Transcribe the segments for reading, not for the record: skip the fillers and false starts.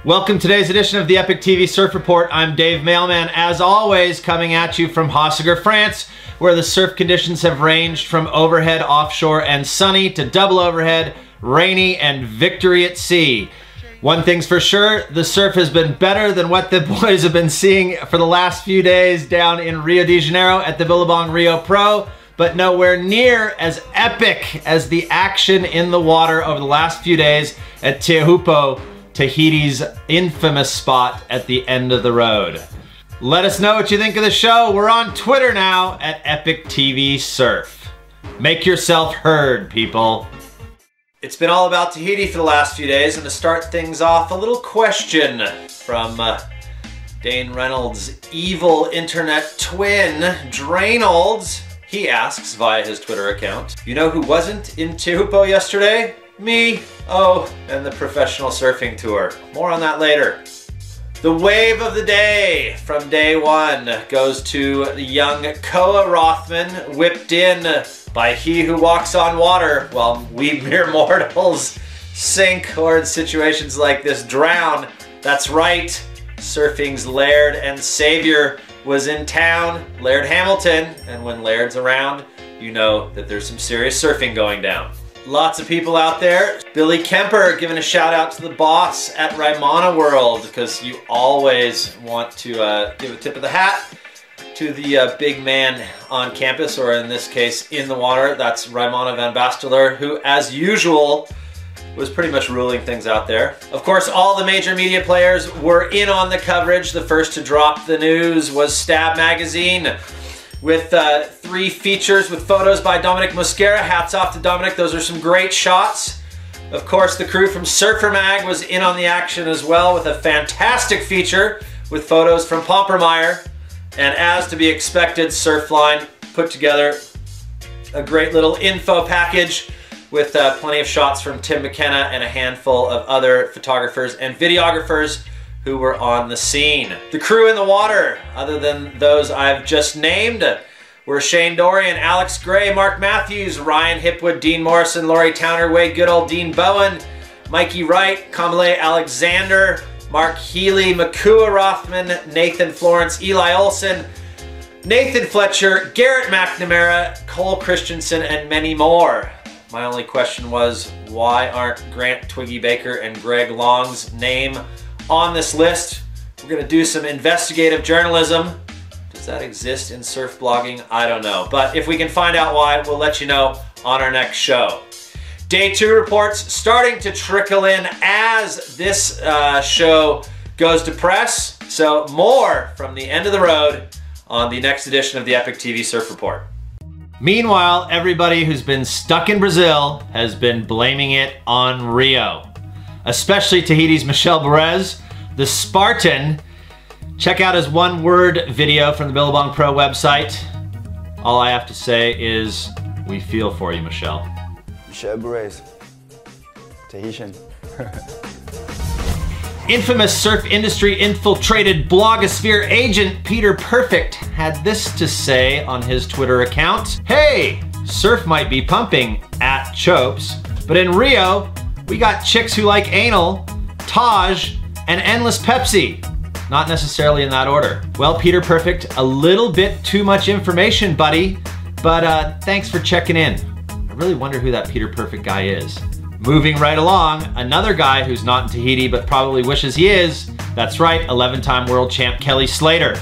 Welcome to today's edition of the EpicTV Surf Report. I'm Dave Mailman, as always, coming at you from Hossegor, France, where the surf conditions have ranged from overhead, offshore, and sunny to double overhead, rainy, and victory at sea. One thing's for sure, the surf has been better than what the boys have been seeing for the last few days down in Rio de Janeiro at the Billabong Rio Pro, but nowhere near as epic as the action in the water over the last few days at Teahupo'o, Tahiti's infamous spot at the end of the road. Let us know what you think of the show. We're on Twitter now at EpicTV Surf. Make yourself heard, people. It's been all about Tahiti for the last few days, and to start things off, a little question from Dane Reynolds' evil internet twin, Drainolds. He asks via his Twitter account, you know who wasn't in Teahupo'o yesterday? Me, oh, and the professional surfing tour. More on that later. The wave of the day from day one goes to the young Koa Rothman, whipped in by he who walks on water while we mere mortals sink or in situations like this drown. That's right, surfing's Laird and savior was in town, Laird Hamilton, and when Laird's around, you know that there's some serious surfing going down. Lots of people out there. Billy Kemper giving a shout out to the boss at Raimana World, because you always want to give a tip of the hat to the big man on campus, or in this case in the water. That's Raimana van Basteler, who as usual was pretty much ruling things out there. Of course, all the major media players were in on the coverage. The first to drop the news was Stab Magazine, with 3 features with photos by Dominic Mosquera. Hats off to Dominic, those are some great shots. Of course, the crew from Surfer Mag was in on the action as well with a fantastic feature with photos from Pompermeyer. And as to be expected, Surfline put together a great little info package with plenty of shots from Tim McKenna and a handful of other photographers and videographers who were on the scene. The crew in the water, other than those I've just named, were Shane Dorian, Alex Gray, Mark Matthews, Ryan Hipwood, Dean Morrison, Laurie Towner, Wade Goodall, Dean Bowen, Mikey Wright, Kamale Alexander, Mark Healy, Makua Rothman, Nathan Florence, Eli Olson, Nathan Fletcher, Garrett McNamara, Cole Christensen, and many more. My only question was, why aren't Grant Twiggy Baker and Greg Long's name on this list? We're gonna do some investigative journalism. Does that exist in surf blogging? I don't know. But if we can find out why, we'll let you know on our next show. Day 2 reports starting to trickle in as this show goes to press. So more from the end of the road on the next edition of the EpicTV Surf Report. Meanwhile, everybody who's been stuck in Brazil has been blaming it on Rio. Especially Tahiti's Michel Perez, the Spartan. Check out his one-word video from the Billabong Pro website. All I have to say is, we feel for you, Michel. Michel Perez, Tahitian. Infamous surf industry infiltrated blogosphere agent Peter Perfect had this to say on his Twitter account. Hey, surf might be pumping at Chopes, but in Rio, we got chicks who like anal, Taj, and endless Pepsi. Not necessarily in that order. Well, Peter Perfect, a little bit too much information, buddy, but thanks for checking in. I really wonder who that Peter Perfect guy is. Moving right along, another guy who's not in Tahiti but probably wishes he is. That's right, 11-time world champ Kelly Slater.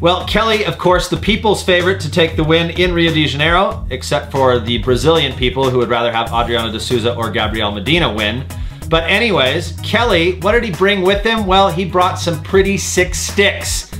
Well, Kelly, of course, the people's favorite to take the win in Rio de Janeiro, except for the Brazilian people who would rather have Adriano de Souza or Gabriel Medina win. But anyways, Kelly, what did he bring with him? Well, he brought some pretty sick sticks.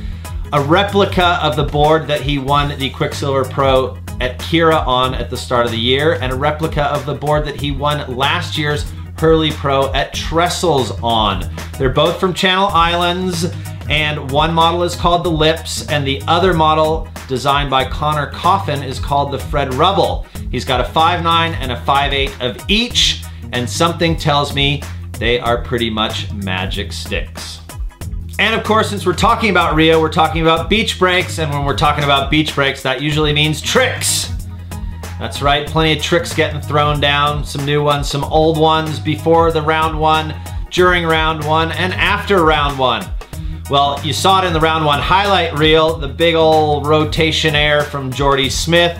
A replica of the board that he won the Quicksilver Pro at Kira on at the start of the year, and a replica of the board that he won last year's Hurley Pro at Trestles on. They're both from Channel Islands, and one model is called the Lips, and the other model, designed by Connor Coffin, is called the Fred Rubble. He's got a 5.9 and a 5.8 of each, and something tells me they are pretty much magic sticks. And of course, since we're talking about Rio, we're talking about beach breaks, and when we're talking about beach breaks, that usually means tricks. That's right, plenty of tricks getting thrown down, some new ones, some old ones before the round one. during round one, and after round one. Well, you saw it in the round one highlight reel, the big old rotation air from Jordy Smith.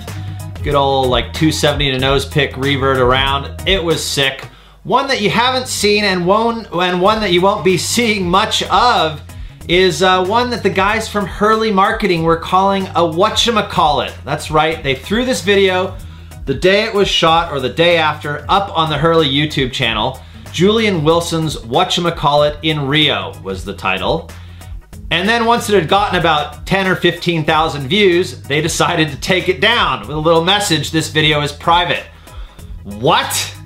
Good old like 270 to nose pick revert around. It was sick. One that you haven't seen and one that you won't be seeing much of is one that the guys from Hurley Marketing were calling a whatchamacallit. That's right, they threw this video the day it was shot or the day after up on the Hurley YouTube channel. Julian Wilson's Whatchamacallit in Rio was the title. And then once it had gotten about 10 or 15,000 views, they decided to take it down with a little message, this video is private. What?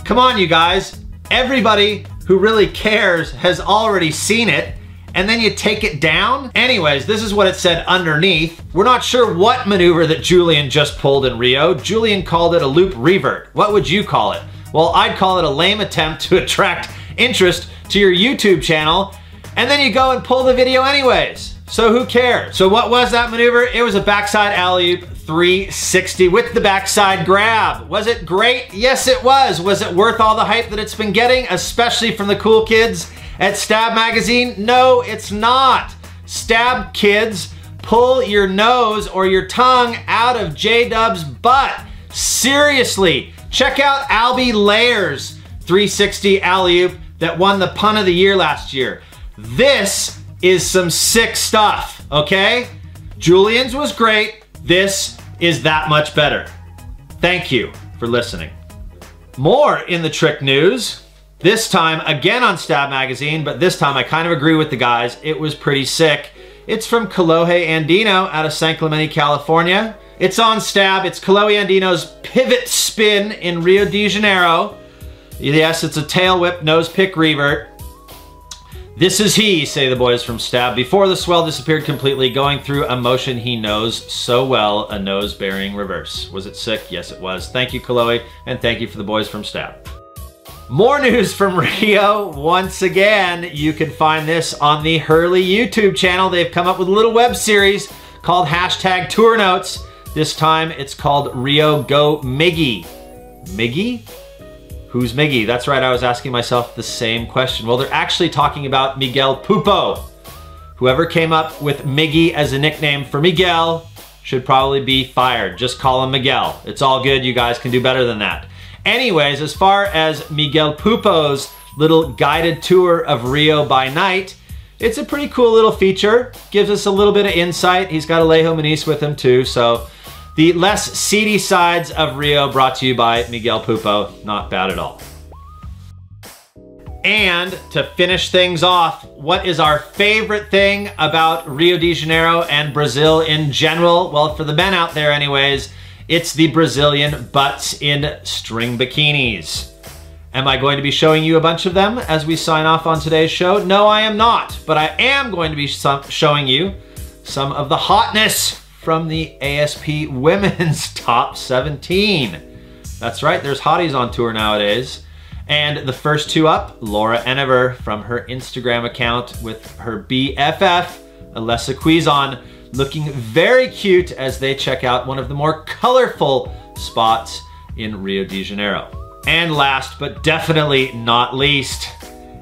Come on, you guys. Everybody who really cares has already seen it, and then you take it down? Anyways, this is what it said underneath. We're not sure what maneuver that Julian just pulled in Rio. Julian called it a loop revert. What would you call it? Well, I'd call it a lame attempt to attract interest to your YouTube channel, and then you go and pull the video anyways. So who cares? So what was that maneuver? It was a backside alley-oop 360 with the backside grab. Was it great? Yes, it was. Was it worth all the hype that it's been getting, especially from the cool kids at Stab Magazine? No, it's not. Stab kids, pull your nose or your tongue out of J-Dub's butt. Seriously, check out Albie Layer's 360 alley-oop that won the pun of the year last year. This is some sick stuff, okay? Julian's was great. This is that much better. Thank you for listening. More in the trick news. This time again on Stab Magazine, but this time I kind of agree with the guys. It was pretty sick. It's from Kalohe Andino out of San Clemente, California. It's on Stab. It's Kalohe Andino's pivot spin in Rio de Janeiro. Yes, it's a tail whip nose pick revert. This is he, say the boys from Stab, before the swell disappeared completely, going through a motion he knows so well, a nose-bearing reverse. Was it sick? Yes, it was. Thank you, Kalohe, and thank you for the boys from Stab. More news from Rio. Once again, you can find this on the Hurley YouTube channel. They've come up with a little web series called #Tour Notes. This time it's called Rio Go Miggy. Miggy? Who's Miggy? That's right, I was asking myself the same question. Well, they're actually talking about Miguel Pupo. Whoever came up with Miggy as a nickname for Miguel should probably be fired. Just call him Miguel. It's all good, you guys can do better than that. Anyways, as far as Miguel Pupo's little guided tour of Rio by night, it's a pretty cool little feature. Gives us a little bit of insight. He's got Alejo Muniz with him too, so the less seedy sides of Rio brought to you by Miguel Pupo. Not bad at all. And to finish things off, what is our favorite thing about Rio de Janeiro and Brazil in general? Well, for the men out there anyways, it's the Brazilian butts in string bikinis. Am I going to be showing you a bunch of them as we sign off on today's show? No, I am not, but I am going to be showing you some of the hotness from the ASP Women's Top 17. That's right, there's hotties on tour nowadays. And the first two up, Laura Enever from her Instagram account with her BFF, Alessa Quizon, looking very cute as they check out one of the more colorful spots in Rio de Janeiro. And last, but definitely not least,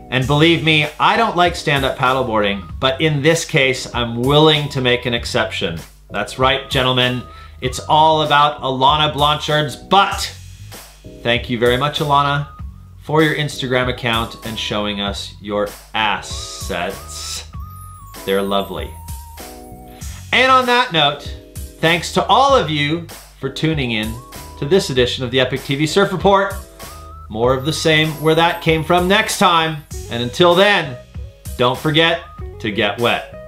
and believe me, I don't like stand-up paddleboarding, but in this case, I'm willing to make an exception. That's right, gentlemen. It's all about Alana Blanchard's butt. Thank you very much, Alana, for your Instagram account and showing us your assets. They're lovely. And on that note, thanks to all of you for tuning in to this edition of the EpicTV Surf Report. More of the same where that came from next time. And until then, don't forget to get wet.